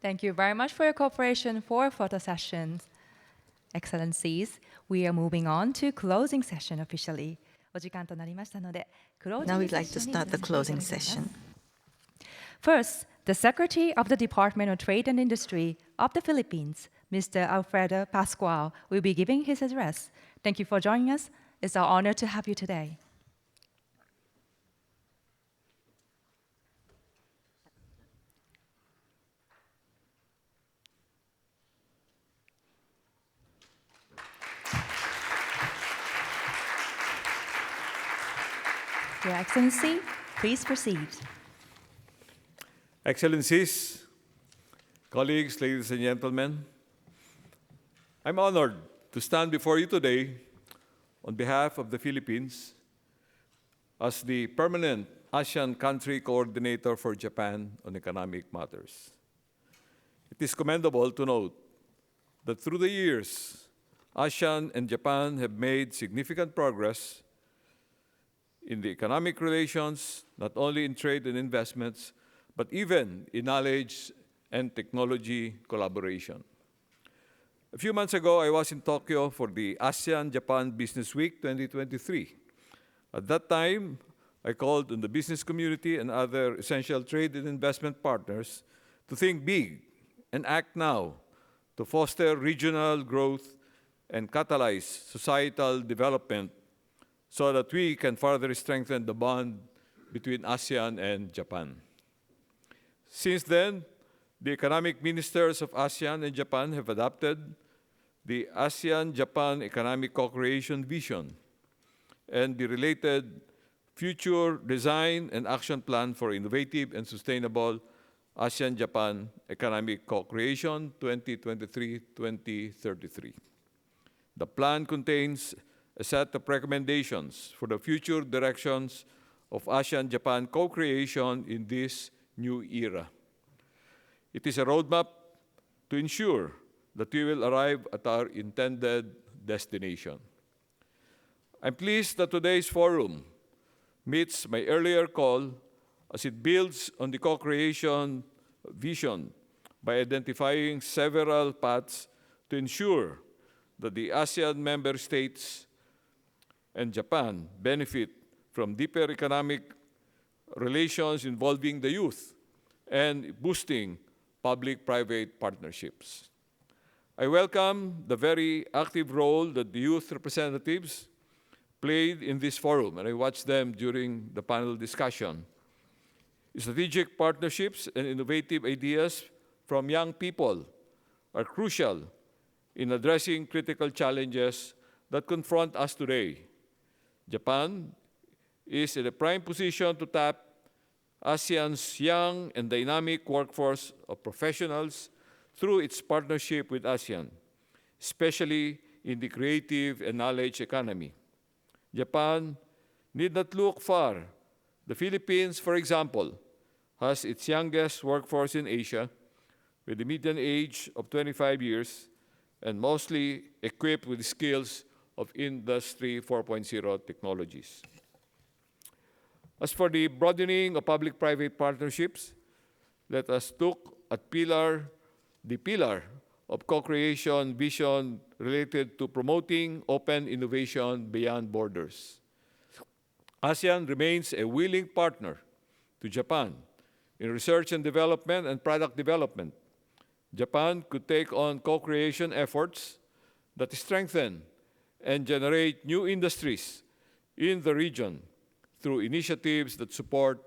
Thank you very much for your cooperation for photo sessions. Excellencies, we are moving on to closing session officially. お時間となりましたので、クロージン Now グ we'd セッ like シ to ョンに start the 移らせていただ closing きます。 session. First, the Secretary of the Department of Trade and Industry of the Philippines, Mr. Alfredo Pascual, will be giving his address. Thank you for joining us. It's our honor to have you today. Your Excellency, please proceed. Excellencies, colleagues, ladies and gentlemen, I'm honored to stand before you today on behalf of the Philippines as the permanent ASEAN country coordinator for Japan on economic matters. It is commendable to note that through the years, ASEAN and Japan have made significant progress in the economic relations, not only in trade and investments, but even in knowledge and technology collaboration. A few months ago, I was in Tokyo for the ASEAN-Japan Business Week 2023. At that time, I called on the business community and other essential trade and investment partners to think big and act now to foster regional growth and catalyze societal development so that we can further strengthen the bond between ASEAN and Japan. Since then, the economic ministers of ASEAN and Japan have adopted the ASEAN-Japan Economic Co-creation Vision and the related Future Design and Action Plan for Innovative and Sustainable ASEAN-Japan Economic Co-creation 2023-2033. The plan contains a set of recommendations for the future directions of ASEAN-Japan co-creation in this new era. It is a roadmap to ensure that we will arrive at our intended destination. I'm pleased that today's forum meets my earlier call as it builds on the co-creation vision by identifying several paths to ensure that the ASEAN member states and Japan benefit from deeper economic relations involving the youth and boosting public-private partnerships. I welcome the very active role that the youth representatives played in this forum, and I watched them during the panel discussion. Strategic partnerships and innovative ideas from young people are crucial in addressing critical challenges that confront us today. Japan is in a prime position to tap ASEAN's young and dynamic workforce of professionals through its partnership with ASEAN, especially in the creative and knowledge economy. Japan need not look far. The Philippines, for example, has its youngest workforce in Asia, with a median age of 25 years and mostly equipped with skills of Industry 4.0 technologies. As for the broadening of public-private partnerships, let us look at the pillar of co-creation vision related to promoting open innovation beyond borders. ASEAN remains a willing partner to Japan in research and development and product development. Japan could take on co-creation efforts that strengthen and generate new industries in the region through initiatives that support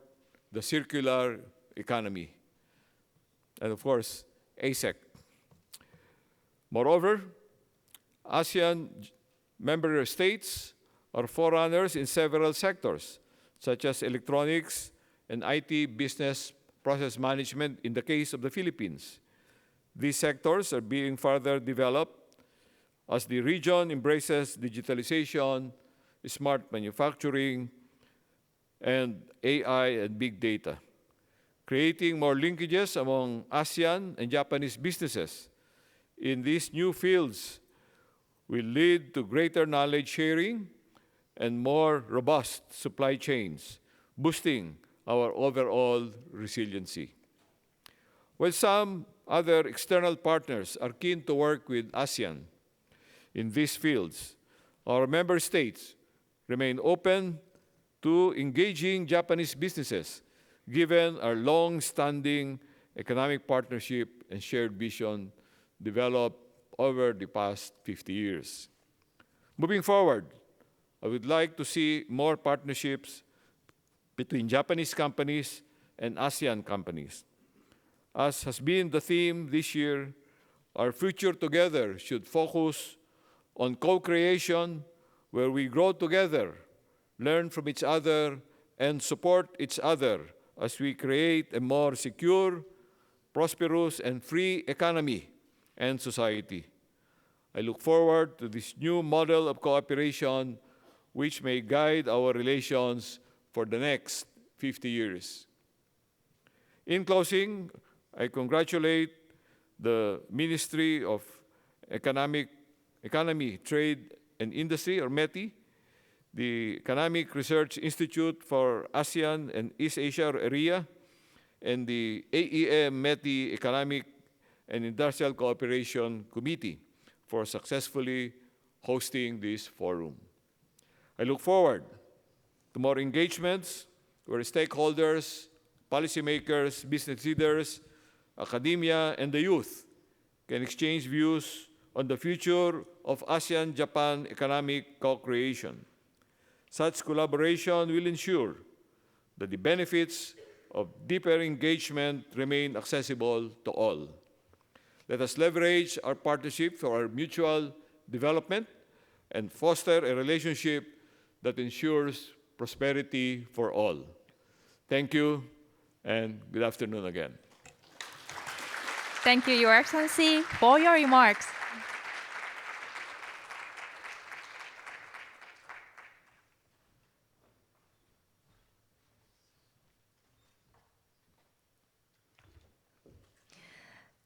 the circular economy, and of course, ASEC. Moreover, ASEAN member states are forerunners in several sectors, such as electronics and IT business process management in the case of the Philippines. These sectors are being further developed as the region embraces digitalization, smart manufacturing, and AI and big data, creating more linkages among ASEAN and Japanese businesses in these new fields will lead to greater knowledge sharing and more robust supply chains, boosting our overall resiliency. While some other external partners are keen to work with ASEAN in these fields. Our member states remain open to engaging Japanese businesses, given our long-standing economic partnership and shared vision developed over the past 50 years. Moving forward, I would like to see more partnerships between Japanese companies and ASEAN companies. As has been the theme this year, our future together should focus on co-creation, where we grow together, learn from each other, and support each other as we create a more secure, prosperous, and free economy and society. I look forward to this new model of cooperation which may guide our relations for the next 50 years. In closing, I congratulate the Ministry of Economy, Trade, and Industry, or METI, the Economic Research Institute for ASEAN and East Asia area, and the AEM-METI Economic and Industrial Cooperation Committee for successfully hosting this forum. I look forward to more engagements where stakeholders, policymakers, business leaders, academia, and the youth can exchange views on the future of ASEAN-Japan economic co-creation. Such collaboration will ensure that the benefits of deeper engagement remain accessible to all. Let us leverage our partnership for our mutual development and foster a relationship that ensures prosperity for all. Thank you, and good afternoon again. Thank you, Your Excellency, for your remarks.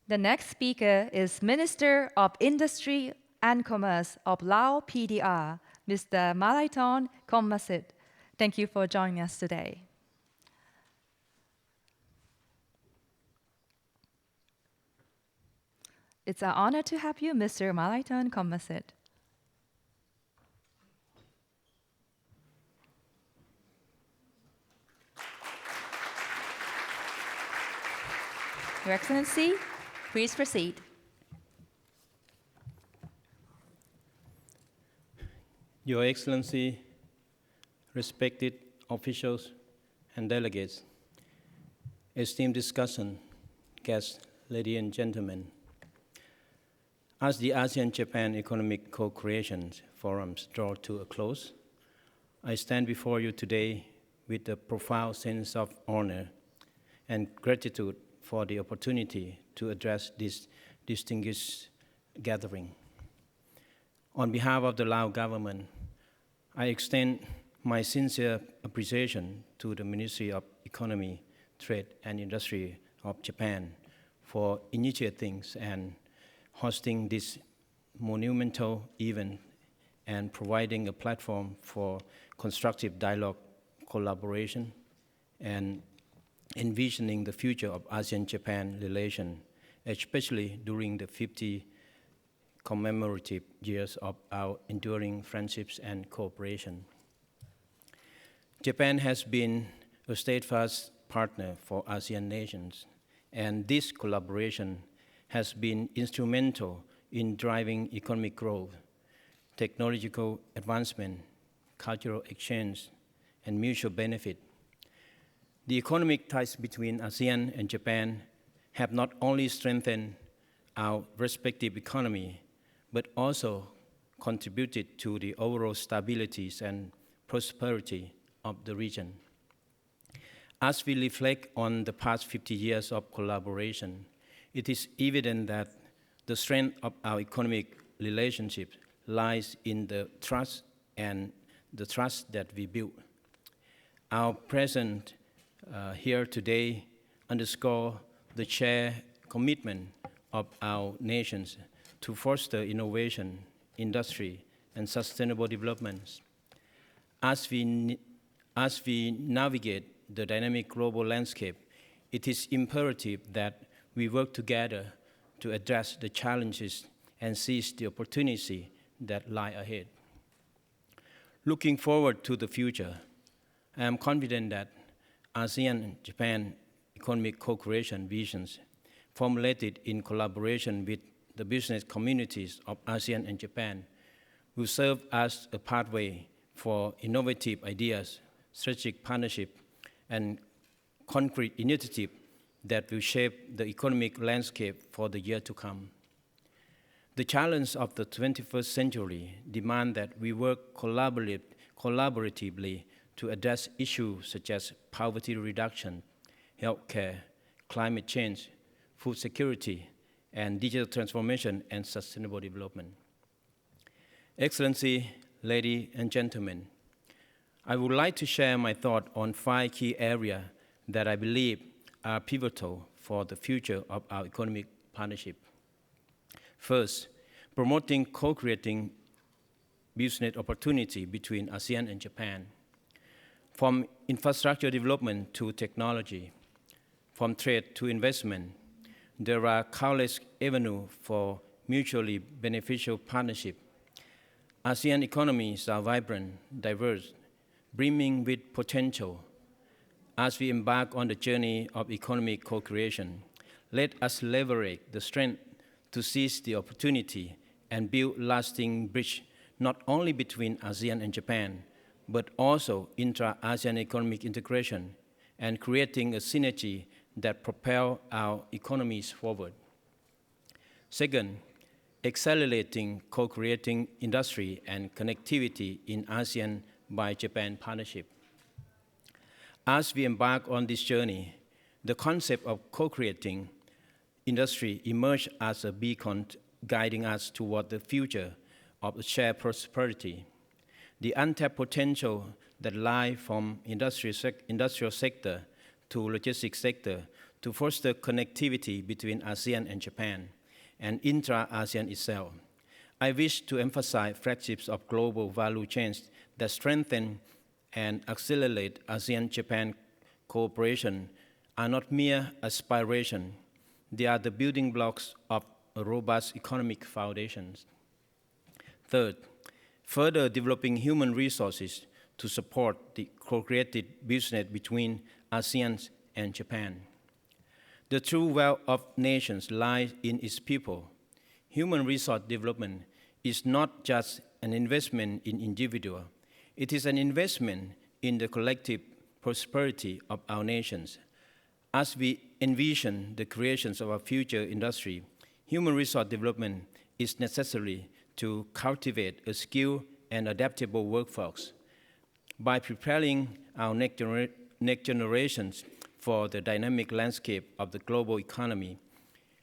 The next speaker is Minister of Industry and Commerce of Lao PDR, Mr. Malaiton Kommasit. Thank you for joining us today. It's an honor to have you, Mr. Malaiton Kommasit. Your Excellency, please proceed. Your Excellency, respected officials and delegates, esteemed discussion, guests, ladies and gentlemen, as the ASEAN-Japan Economic Co-creation Forums draw to a close, I stand before you today with a profound sense of honor and gratitude for the opportunity to address this distinguished gathering. On behalf of the Lao government, I extend my sincere appreciation to the Ministry of Economy, Trade and Industry of Japan for initiating and hosting this monumental event and providing a platform for constructive dialogue, collaboration, and envisioning the future of ASEAN-Japan relations, especially during the 50 commemorative years of our enduring friendships and cooperation. Japan has been a steadfast partner for ASEAN nations, and this collaboration has been instrumental in driving economic growth, technological advancement, cultural exchange, and mutual benefit. The economic ties between ASEAN and Japan have not only strengthened our respective economy, but also contributed to the overall stability and prosperity of the region. As we reflect on the past 50 years of collaboration, it is evident that the strength of our economic relationship lies in the trust that we build. Our presence here today underscore the shared commitment of our nations to foster innovation, industry, and sustainable development. As we navigate the dynamic global landscape, it is imperative that we work together to address the challenges and seize the opportunity that lie ahead. Looking forward to the future, I am confident that ASEAN-Japan economic co-creation visions formulated in collaboration with the business communities of ASEAN and Japan will serve as a pathway for innovative ideas, strategic partnership, and concrete initiative that will shape the economic landscape for the year to come. The challenge of the 21st century demand that we work collaboratively to address issues such as poverty reduction, healthcare, climate change, food security, and digital transformation and sustainable development. Excellency, ladies and gentlemen, I would like to share my thought on 5 key areas that I believe are pivotal for the future of our economic partnership. First, promoting co-creating business opportunity between ASEAN and Japan. From infrastructure development to technology, from trade to investment, there are countless avenues for mutually beneficial partnership. ASEAN economies are vibrant, diverse, brimming with potential. As we embark on the journey of economic co-creation, let us leverage the strength to seize the opportunity and build lasting bridge not only between ASEAN and Japan, but also intra-ASEAN economic integration and creating a synergy that propel our economies forward. Second, accelerating co-creating industry and connectivity in ASEAN by Japan partnership. As we embark on this journey, the concept of co-creating industry emerged as a beacon guiding us toward the future of shared prosperity. The untapped potential that lies from industrial sector to logistics sector to foster connectivity between ASEAN and Japan and intra-ASEAN itself. I wish to emphasize flagships of global value chains that strengthen and accelerate ASEAN-Japan cooperation are not mere aspirations. They are the building blocks of a robust economic foundation. Third, further developing human resources to support the co-created business between ASEAN and Japan. The true wealth of nations lies in its people. Human resource development is not just an investment in individuals. It is an investment in the collective prosperity of our nations. As we envision the creations of our future industry, human resource development is necessary to cultivate a skilled and adaptable workforce. By preparing our next generations for the dynamic landscape of the global economy,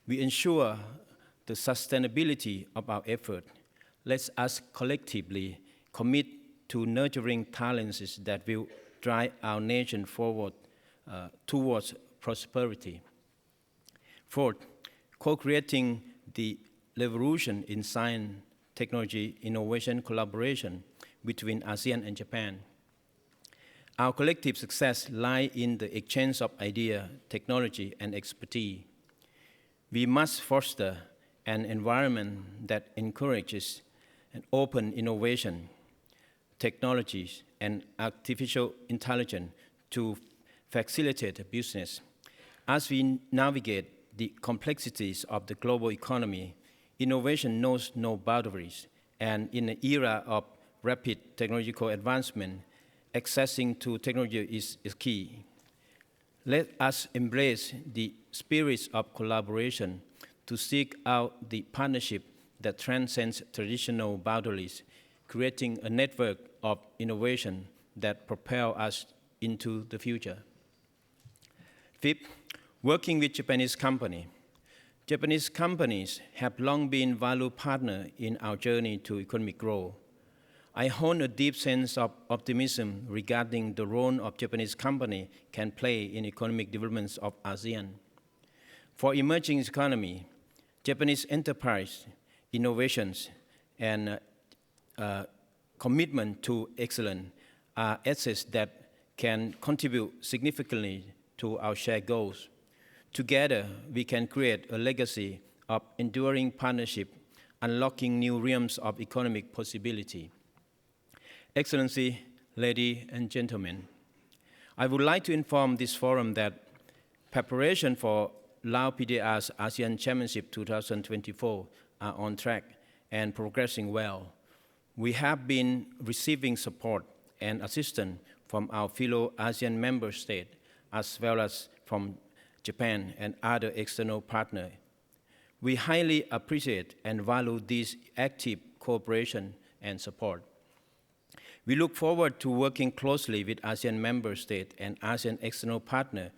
we ensure the sustainability of our effort. Let us collectively commit to nurturing talents that will drive our nation forward towards prosperity. Fourth, co-creating the revolution in science, technology, innovation, collaboration between ASEAN and Japan. Our collective success lies in the exchange of ideas, technology, and expertise. We must foster an environment that encourages an open innovation, technologies, and artificial intelligence to facilitate business. As we navigate the complexities of the global economy, innovation knows no boundaries, and in an era of rapid technological advancement, accessing to technology is key. Let us embrace the spirit of collaboration to seek out the partnership that transcends traditional boundaries, creating a network of innovation that propel us into the future. Fifth, working with Japanese companies. Japanese companies have long been valued partners in our journey to economic growth. I hold a deep sense of optimism regarding the role of Japanese companies can play in economic developments of ASEAN. For emerging economy, Japanese enterprise, innovations, and commitment to excellence are assets that can contribute significantly to our shared goals. Together, we can create a legacy of enduring partnership, unlocking new realms of economic possibility. Excellency, ladies and gentlemen, I would like to inform this forum that preparation for Lao PDR's ASEAN Championship 2024 are on track and progressing well. We have been receiving support and assistance from our fellow ASEAN member states, as well as from Japan and other external partners. We highly appreciate and value this active cooperation and support. We look forward to working closely with ASEAN member states and ASEAN external partners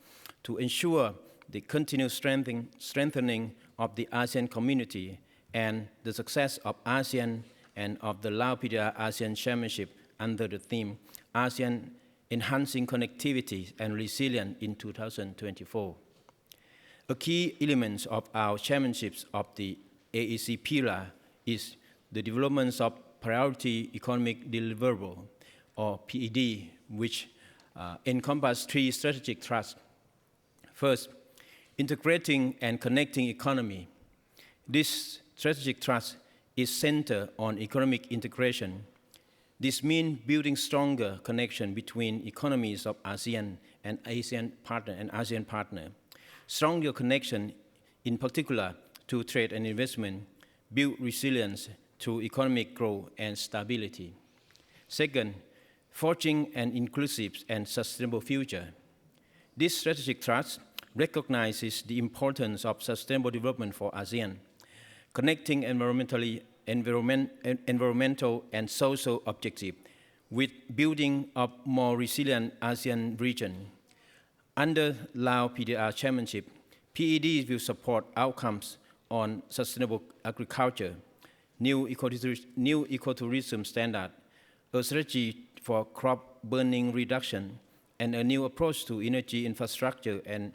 to ensure the continued strengthening of the ASEAN community and the success of ASEAN and of the Lao PDR ASEAN Championship under the theme ASEAN Enhancing Connectivity and Resilience in 2024. A key element of our championships of the AEC pillar is the development of Priority Economic Deliverable, or PED, which encompass three strategic thrusts. First, integrating and connecting economy. This strategic thrust is centered on economic integration. This means building stronger connection between economies of ASEAN and ASEAN partner. Stronger connection, in particular, to trade and investment, build resilience through economic growth and stability. Second, forging an inclusive and sustainable future. This strategic thrust recognizes the importance of sustainable development for ASEAN, connecting environmental and social objectives with building a more resilient ASEAN region. Under Lao PDR Championship, PED will support outcomes on sustainable agriculture, new ecotourism standard, a strategy for crop burning reduction, and a new approach to energy infrastructure and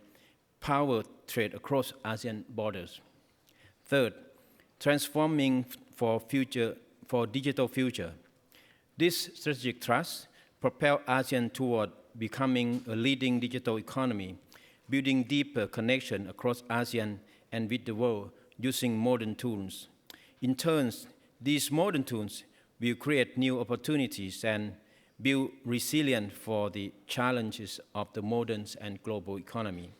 power trade across ASEAN borders. Third, transforming for digital future. This strategic thrust propels ASEAN toward becoming a leading digital economy, building deeper connection across ASEAN and with the world using modern tools. In turn, these modern tools will create new opportunities and build resilience for the challenges of the modern and global economy.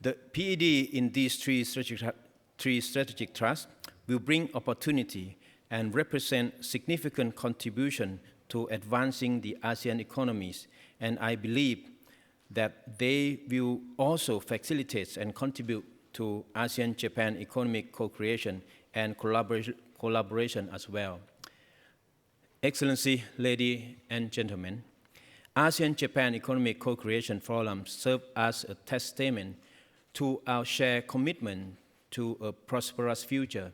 The PED in these three strategic thrusts will bring opportunity and represent significant contribution to advancing the ASEAN economies, and I believe that they will also facilitate and contribute to ASEAN-Japan economic co-creation and collaboration as well. Excellency, ladies and gentlemen, ASEAN-Japan Economic Co-creation Forum serves as a testament to our shared commitment to a prosperous future.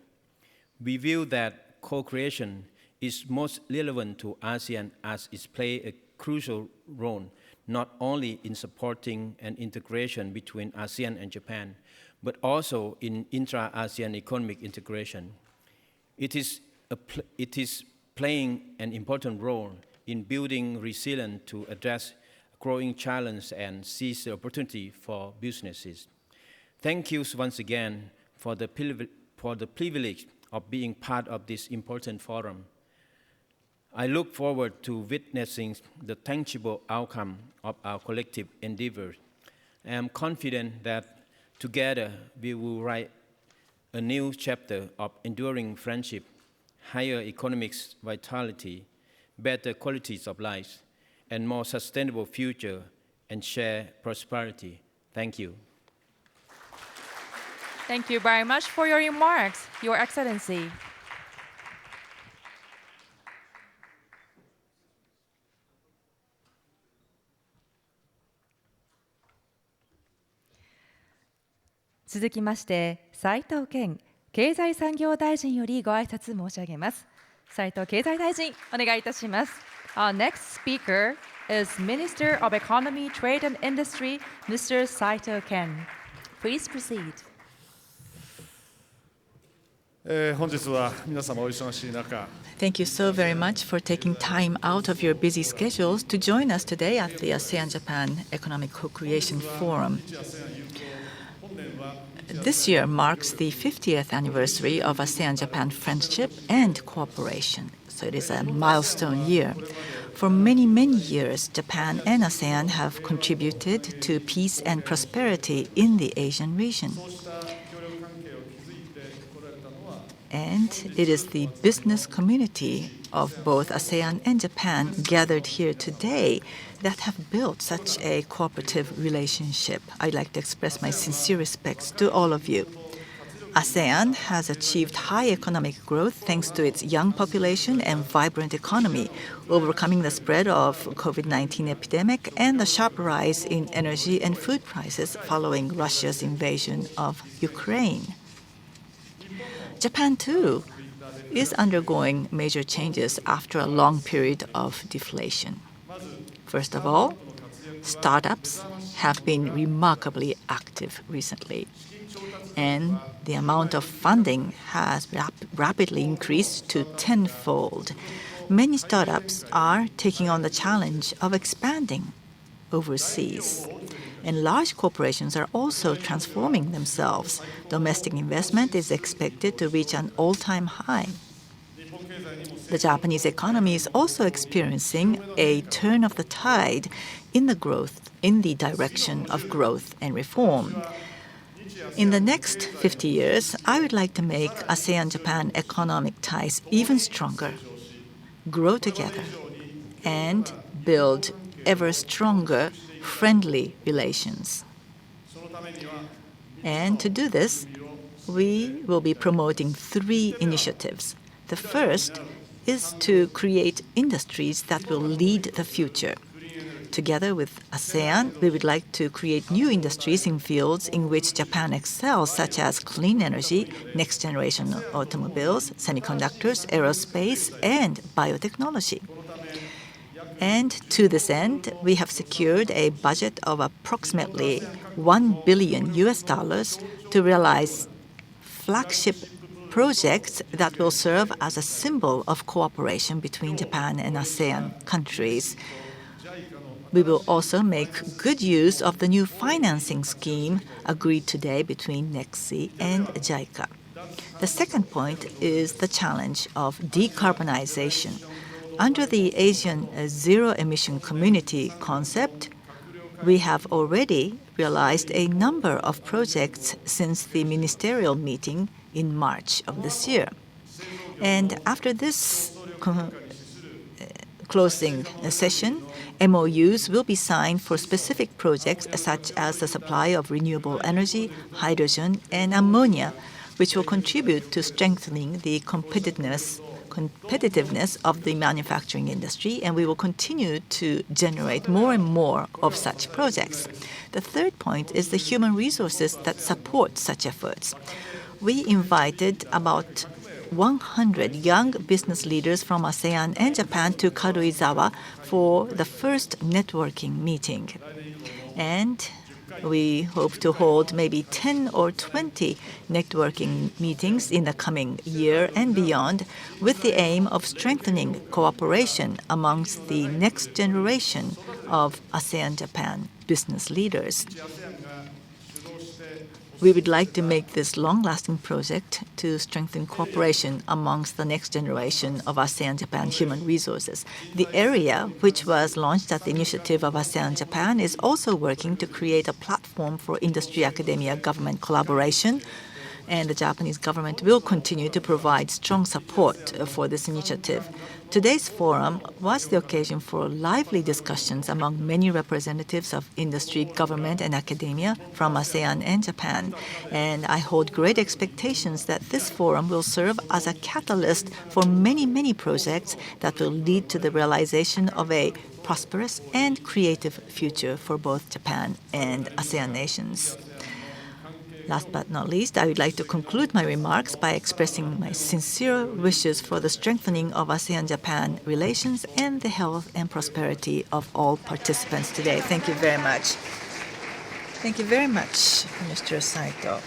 We view that co-creation is most relevant to ASEAN as it plays a crucial role not only in supporting an integration between ASEAN and Japan, but also in intra-ASEAN economic integration. It is playing an important role in building resilience to address growing challenges and seize the opportunity for businesses. Thank you once again for the privilege of being part of this important forum. I look forward to witnessing the tangible outcome of our collective endeavors. I am confident that together we will write a new chapter of enduring friendship, higher economic vitality, better qualities of life, and more sustainable future and shared prosperity. Thank you. Thank you very much for your remarks, Your Excellency.続きまして、斉藤健経済産業大臣よりご挨拶申し上げます。斉藤経済大臣、お願いいたします。Our next speaker is Minister of Economy, Trade and Industry, Mr. 斉藤健。Please proceed. 斉藤健経済産業大臣、ご挨拶申し上げます。斉藤経済大臣、お願いいたします。 Our next speaker is Minister of Economy, Trade and Industry, Mr. Saito Ken. Please proceed. 「本日は皆様お忙しい中、 Thank you so very much for taking time out of your busy schedules to join us today at the ASEAN-Japan Economic Co-Creation Forum. This year marks the 50th anniversary of ASEAN-Japan friendship and cooperation, so it is a milestone year. For many, many years, Japan and ASEAN have contributed to peace and prosperity in the Asian region. And it is the business community of both ASEAN and Japan gathered here today that have built such a cooperative relationship. I'd like to express my sincere respects to all of you. ASEAN has achieved high economic growth thanks to its young population and vibrant economy, overcoming the spread of COVID-19 epidemic and the sharp rise in energy and food prices following Russia's invasion of Ukraine. Japan, too, is undergoing major changes after a long period of deflation. First of all, startups have been remarkably active recently, and the amount of funding has rapidly increased to tenfold. Many startups are taking on the challenge of expanding overseas. And large corporations are also transforming themselves. Domestic investment is expected to reach an all-time high. The Japanese economy is also experiencing a turn of the tide in the direction of growth and reform. In the next 50 years, I would like to make ASEAN-Japan economic ties even stronger, grow together, and build ever stronger friendly relations. And to do this, we will be promoting 3 initiatives. The first is to create industries that will lead the future. Together with ASEAN, we would like to create new industries in fields in which Japan excels, such as clean energy, next-generation automobiles, semiconductors, aerospace, and biotechnology. And to this end, we have secured a budget of approximately $1 billion to realize flagship projects that will serve as a symbol of cooperation between Japan and ASEAN countries. We will also make good use of the new financing scheme agreed today between NEXI and JICA. The second point is the challenge of decarbonization. Under the Asian zero-emission community concept, we have already realized a number of projects since the ministerial meeting in March of this year. And after this closing session, MOUs will be signed for specific projects such as the supply of renewable energy, hydrogen, and ammonia, which will contribute to strengthening the competitiveness of the manufacturing industry, and we will continue to generate more and more of such projects. The third point is the human resources that support such efforts. We invited about 100 young business leaders from ASEAN and Japan to Karuizawa for the first networking meeting. And we hope to hold maybe 10 or 20 networking meetings in the coming year and beyond, with the aim of strengthening cooperation amongst the next generation of ASEAN-Japan business leaders. We would like to make this long-lasting project to strengthen cooperation amongst the next generation of ASEAN-Japan human resources. The area, which was launched at the initiative of ASEAN-Japan, is also working to create a platform for industry-academia government collaboration, and the Japanese government will continue to provide strong support for this initiative. Today's forum was the occasion for lively discussions among many representatives of industry, government, and academia from ASEAN and Japan. And I hold great expectations that this forum will serve as a catalyst for many, many projects that will lead to the realization of a prosperous and creative future for both Japan and ASEAN nations. Last but not least, I would like to conclude my remarks by expressing my sincere wishes for the strengthening of ASEAN-Japan relations and the health and prosperity of all participants today. Thank you very much. Thank you very much, Mr. Saito.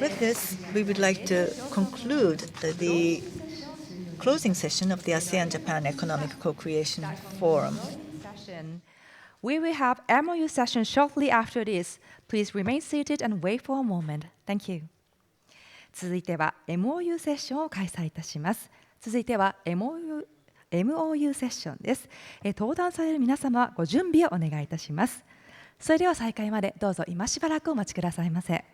With this, we would like to conclude the closing session of the ASEAN-Japan Economic Co-Creation Forum. We will have MOU session shortly after this. Please remain seated and wait for a moment. Thank you. 続いては MOU セッションを開催いたします。続いては MOU セッションです。登壇される皆様、ご準備をお願いいたします。それでは再開までどうぞ今しばらくお待ちくださいませ。